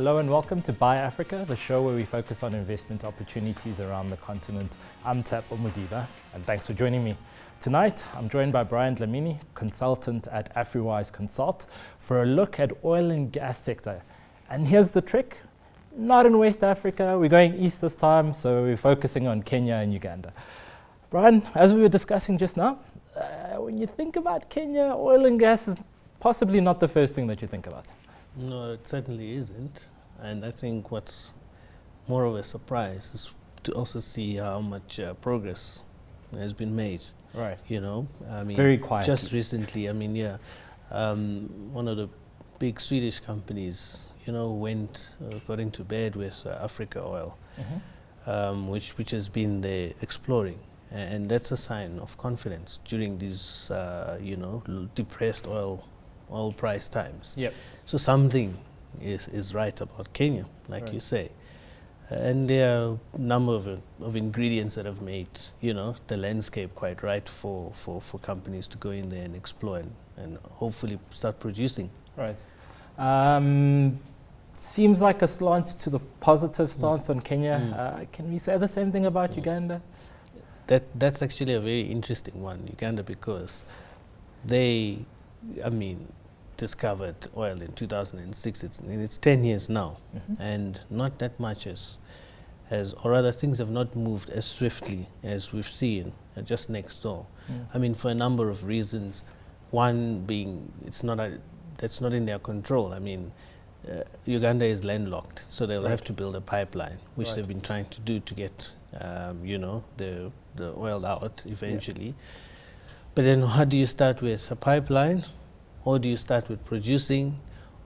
Hello and welcome to Buy Africa, the show where we focus on investment opportunities around the continent. I'm Tshepo Modiba, and thanks for joining me. Tonight, I'm joined by Brian Dlamini, consultant at Afriwise Consult, for a look at oil and gas sector. And here's the trick, not in West Africa, we're going east this time, so we're focusing on Kenya and Uganda. Brian, as we were discussing just now, when you think about Kenya, oil and gas is possibly not the first thing that you think about. No, it certainly isn't. And I think what's more of a surprise is to also see how much progress has been made. Right. You know, I mean, very quietly. Just recently, I mean, one of the big Swedish companies, you know, got into bed with Africa Oil, which has been there exploring. And that's a sign of confidence during these, depressed oil price times. Yep. So something is right about Kenya, like you say. And there are a number of ingredients that have made, you know, the landscape quite right for companies to go in there and explore and hopefully start producing. Right. Seems like a slant to the positive stance on Kenya. Can we say the same thing about Uganda? That's actually a very interesting one, Uganda, because they, discovered oil in 2006. It's 10 years now, and not that much or rather things have not moved as swiftly as we've seen just next door. I mean, for a number of reasons. One being that's not in their control. I mean, Uganda is landlocked, so they'll have to build a pipeline, which they've been trying to do to get, the oil out eventually. But then how do you start with a pipeline? Or do you start with producing?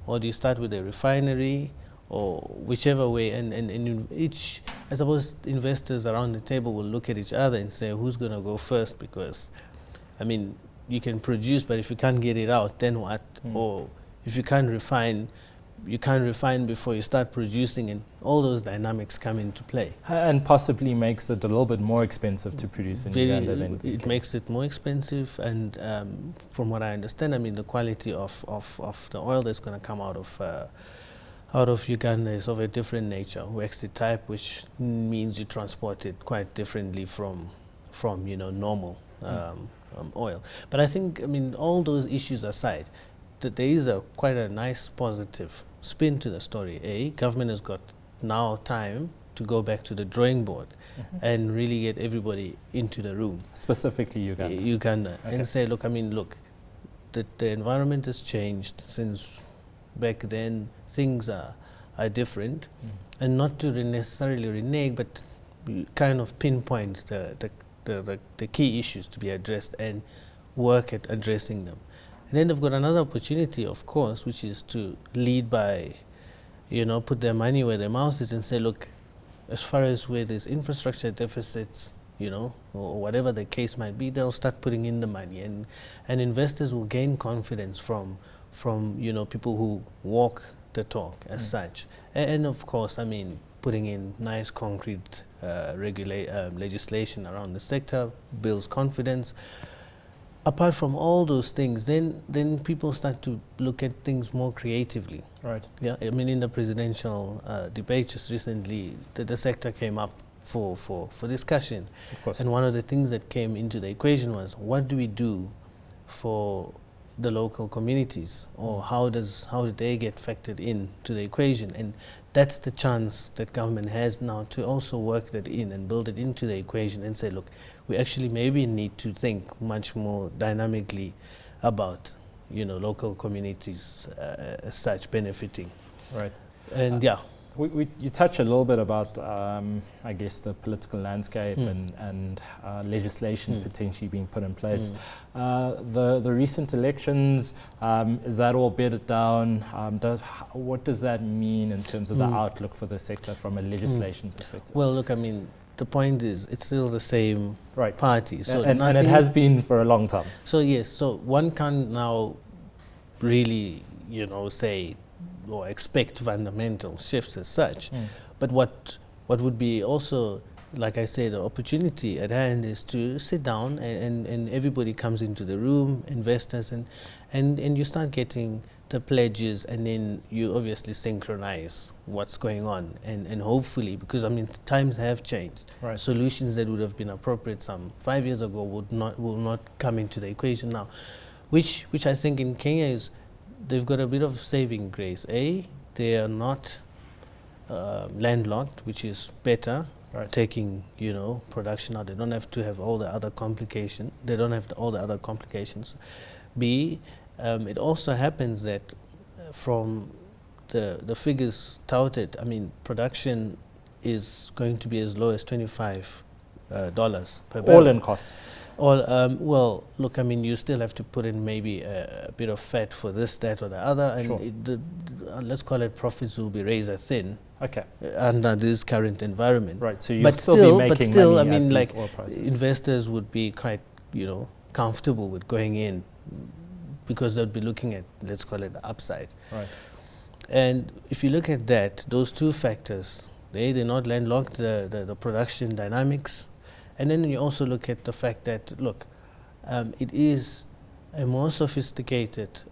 Or do you start with a refinery? Or whichever way, and in each, I suppose investors around the table will look at each other and say, who's going to go first? Because, I mean, you can produce, but if you can't get it out, then what? Or if you can't refine before you start producing, and all those dynamics come into play. And possibly makes it a little bit more expensive to produce in Uganda than it makes it more expensive, and from what I understand, I mean, the quality of the oil that's going to come out of Uganda is of a different nature, waxy type, which means you transport it quite differently from normal oil. But I think, I mean, all those issues aside, that there is quite a nice positive spin to the story. Government has got now time to go back to the drawing board and really get everybody into the room. Specifically Uganda. And say, look, the environment has changed since back then. Things are different, and not to necessarily renege, but kind of pinpoint the key issues to be addressed and work at addressing them. And then they've got another opportunity, of course, which is to lead by, put their money where their mouth is and say, look, as far as where there's infrastructure deficits, or whatever the case might be, they'll start putting in the money, and investors will gain confidence from people who walk the talk as such. And of course, I mean, putting in nice concrete legislation around the sector builds confidence. Apart from all those things, then people start to look at things more creatively. Right. Yeah. I mean, in the presidential debate just recently, the sector came up for discussion. Of course. And one of the things that came into the equation was, what do we do for the local communities, or how do they get factored into the equation? And that's the chance that government has now to also work that in and build it into the equation and say, look, we actually maybe need to think much more dynamically about, local communities as such benefiting. Right. And you touch a little bit about, I guess, the political landscape and legislation potentially being put in place. The recent elections, is that all bedded down? What does that mean in terms of the outlook for the sector from a legislation perspective? Well, look, I mean, the point is, it's still the same party. So and it has been for a long time. So yes, so one can now really, say, or expect fundamental shifts as such. But what would be also, like I said, the opportunity at hand is to sit down and everybody comes into the room, investors, and you start getting the pledges, and then you obviously synchronize what's going on, and hopefully, because I mean times have changed, Right. solutions that would have been appropriate some 5 years ago will not come into the equation now, which I think in Kenya is they've got a bit of saving grace. They are not landlocked, which is better. Right. Taking production out, they don't have to have all the other complications. They don't have all the other complications. B, it also happens that from the figures touted, I mean, production is going to be as low as $25 per barrel. All in costs. Well, look, I mean, you still have to put in maybe a bit of fat for this, that, or the other, and Sure. let's call it profits will be razor thin. Okay. Under this current environment. Right. So you'll still be making money I mean, at like these oil prices. investors would be quite, comfortable with going in because they'd be looking at, let's call it, the upside. Right. And if you look at that, those two factors, they're not landlocked, the production dynamics, and then you also look at the fact that, look, it is a more sophisticated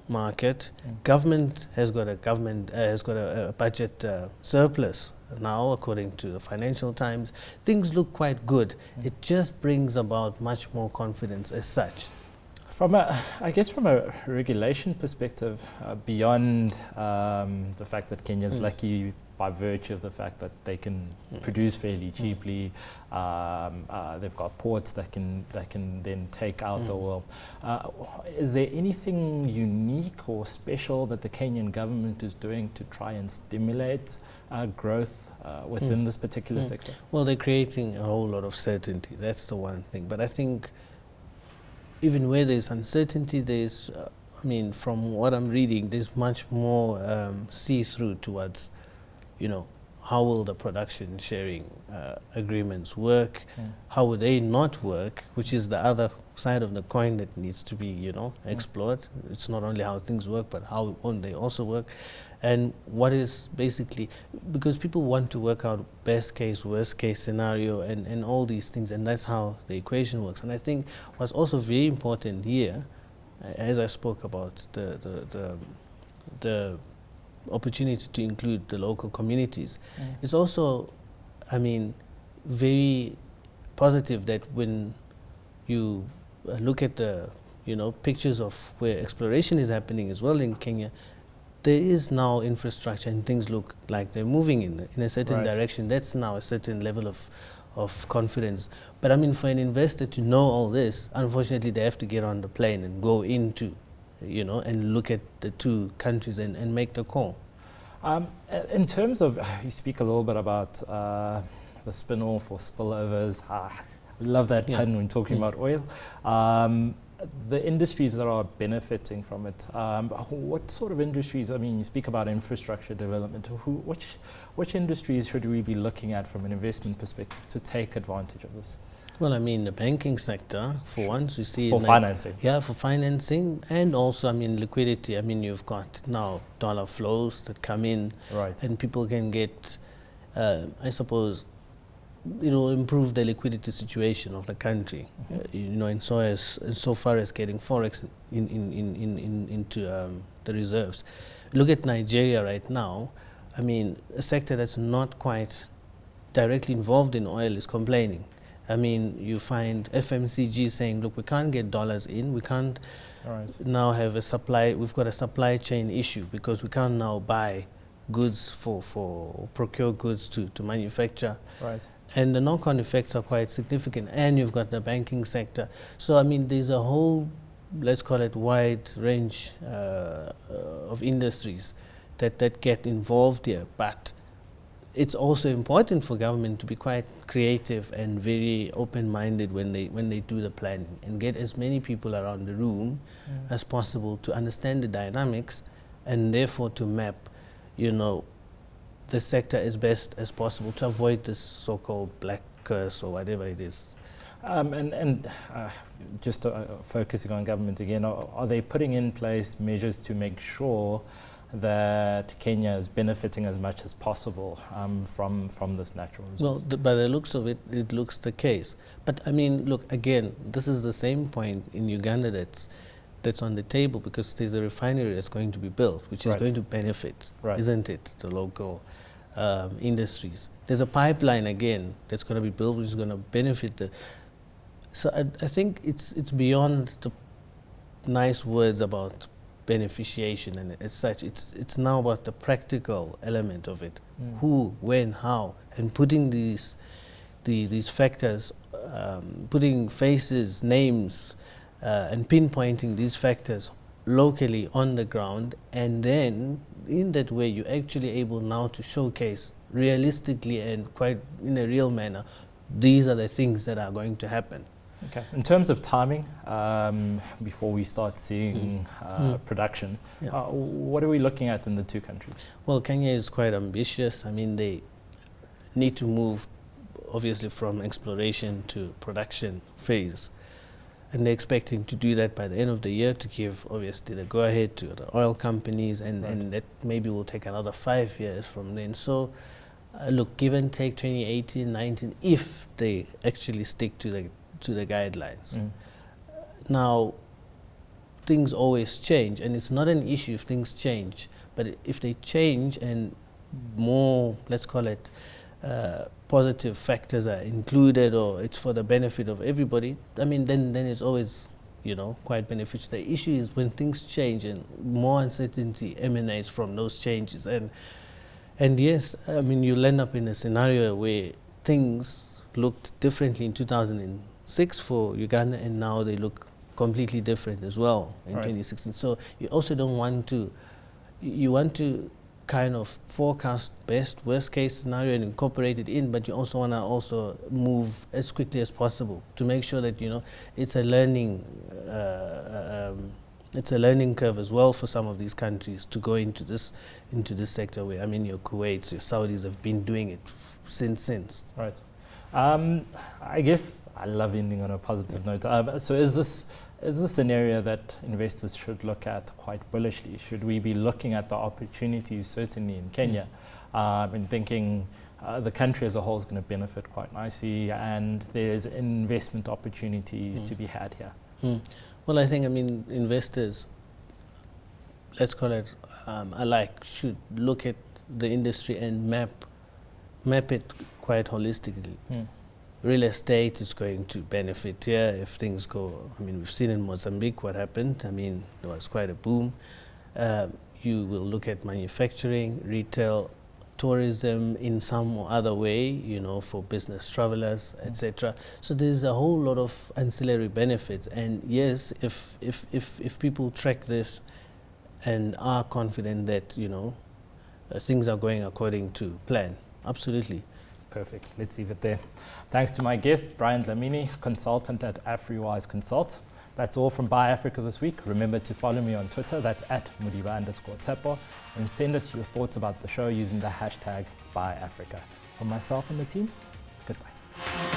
market. Government has got a budget surplus now, according to the Financial Times. Things look quite good. It just brings about much more confidence as such. I guess from a regulation perspective, beyond the fact that Kenya's lucky by virtue of the fact that they can produce fairly cheaply, they've got ports that can then take out the oil. Is there anything unique or special that the Kenyan government is doing to try and stimulate growth within this particular sector? Well, they're creating a whole lot of certainty. That's the one thing. But I think even where there's uncertainty, there's, I mean, from what I'm reading, there's much more see-through towards, how will the production sharing agreements work? How will they not work? Which is the other side of the coin that needs to be, explored. It's not only how things work, but how they also work. And what is basically, because people want to work out best case, worst case scenario, and all these things, and that's how the equation works. And I think what's also very important here, as I spoke about the opportunity to include the local communities, it's also, I mean, very positive that when you look at the pictures of where exploration is happening as well in Kenya, there is now infrastructure and things look like they're moving in a certain direction. That's now a certain level of confidence. But I mean, for an investor to know all this, unfortunately they have to get on the plane and go into, and look at the two countries and make the call. In terms of, you speak a little bit about the spin-off or spillovers. I love that pun when talking about oil. The industries that are benefiting from it, what sort of industries? I mean, you speak about infrastructure development. Which industries should we be looking at from an investment perspective to take advantage of this? Well, I mean, the banking sector, for once, you see... For financing. Yeah, for financing, and also, I mean, liquidity. I mean, you've got now dollar flows that come in, and people can get, I suppose, improve the liquidity situation of the country, and so far as getting forex into the reserves. Look at Nigeria right now. I mean, a sector that's not quite directly involved in oil is complaining. I mean, you find FMCG saying, look, we can't get dollars in, we can't now have a supply, we've got a supply chain issue because we can't now buy goods procure goods to manufacture. And the knock-on effects are quite significant, and you've got the banking sector. So, I mean, there's a whole, let's call it, wide range of industries that get involved here. But it's also important for government to be quite creative and very open-minded when they do the planning and get as many people around the room as possible to understand the dynamics and therefore to map, the sector as best as possible to avoid this so-called black curse or whatever it is. Just focusing on government again, are they putting in place measures to make sure that Kenya is benefiting as much as possible from this natural resource? Well, by the looks of it, it looks the case. But I mean, look, again, this is the same point in Uganda, that's that's on the table, because there's a refinery that's going to be built, which is going to benefit, isn't it, the local industries. There's a pipeline again that's going to be built, which is going to benefit the. So I think it's beyond the nice words about beneficiation and as such. It's now about the practical element of it. Who, when, how, and putting these factors, putting faces, names, and pinpointing these factors locally on the ground, and then in that way you're actually able now to showcase realistically and quite in a real manner, these are the things that are going to happen. Okay. In terms of timing, before we start seeing production, what are we looking at in the two countries? Well, Kenya is quite ambitious. I mean, they need to move obviously from exploration to production phase. And they're expecting to do that by the end of the year, to give obviously the go-ahead to the oil companies, and that maybe will take another 5 years from then. So look, give and take 2018, 19, if they actually stick to the guidelines. Now, things always change, and it's not an issue if things change, but if they change and more, let's call it, positive factors are included, or it's for the benefit of everybody, I mean, then it's always, quite beneficial. The issue is when things change and more uncertainty emanates from those changes. And yes, I mean, you'll end up in a scenario where things looked differently in 2006 for Uganda, and now they look completely different as well in 2016. So you also don't want to, you want to kind of forecast worst case scenario and incorporate it in, but you also want to move as quickly as possible to make sure that it's a learning curve as well for some of these countries to go into this sector, where, I mean, your Kuwaits, your Saudis have been doing it since. Right. I guess I love ending on a positive note. So is this an area that investors should look at quite bullishly? Should we be looking at the opportunities, certainly in Kenya, and thinking the country as a whole is going to benefit quite nicely, and there's investment opportunities to be had here? Well, I think, I mean, investors, let's call it alike, should look at the industry and map it quite holistically. Real estate is going to benefit here if things go. I mean, we've seen in Mozambique what happened. I mean, there was quite a boom. You will look at manufacturing, retail, tourism in some or other way, for business travelers, etc. So there's a whole lot of ancillary benefits. And yes, if people track this and are confident that, things are going according to plan, absolutely. Perfect. Let's leave it there. Thanks to my guest, Brian Dlamini, consultant at Afriwise Consult. That's all from Buy Africa this week. Remember to follow me on Twitter. That's at Modiba_Tshepo. And send us your thoughts about the show using the hashtag BuyAfrica. From myself and the team, goodbye.